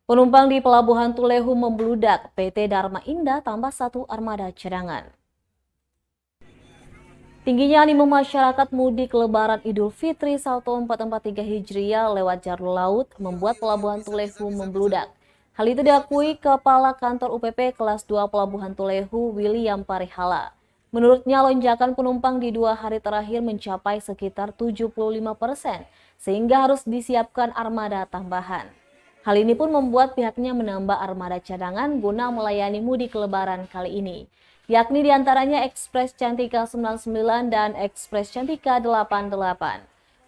Penumpang di Pelabuhan Tulehu membludak, PT Dharma Indah tambah 1 armada cadangan. Tingginya animo masyarakat mudik Lebaran Idul Fitri 1443 Hijriah lewat jalur laut membuat Pelabuhan Tulehu membludak. Hal itu diakui Kepala Kantor UPP Kelas 2 Pelabuhan Tulehu, William Parihala. Menurutnya, lonjakan penumpang di 2 hari terakhir mencapai sekitar 75%, sehingga harus disiapkan armada tambahan. Hal ini pun membuat pihaknya menambah armada cadangan guna melayani mudik Lebaran kali ini, yakni diantaranya Ekspres Cantika 99 dan Ekspres Cantika 88.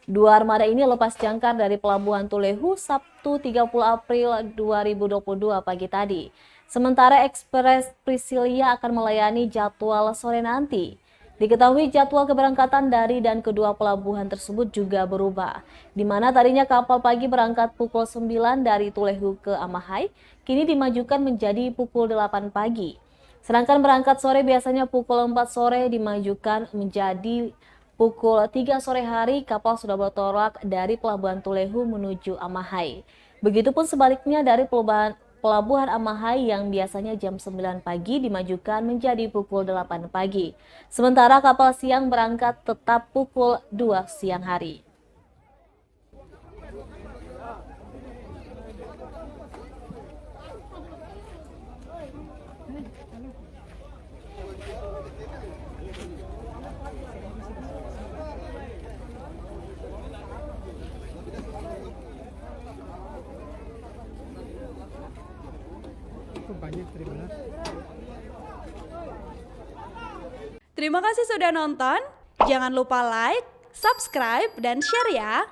Dua armada ini lepas jangkar dari Pelabuhan Tulehu Sabtu 30 April 2022 pagi tadi. Sementara Ekspres Priscilia akan melayani jadwal sore nanti. Diketahui jadwal keberangkatan dari dan kedua pelabuhan tersebut juga berubah, di mana tadinya kapal pagi berangkat pukul 9 dari Tulehu ke Amahai, kini dimajukan menjadi pukul 8 pagi. Sedangkan berangkat sore biasanya pukul 4 sore dimajukan menjadi pukul 3 sore hari, kapal sudah bertolak dari Pelabuhan Tulehu menuju Amahai. Begitupun sebaliknya dari Pelabuhan Amahai yang biasanya jam 9 pagi dimajukan menjadi pukul 8 pagi. Sementara kapal siang berangkat tetap pukul 2 siang hari. Banyak, Terima kasih sudah nonton. Jangan lupa like, subscribe, dan share ya.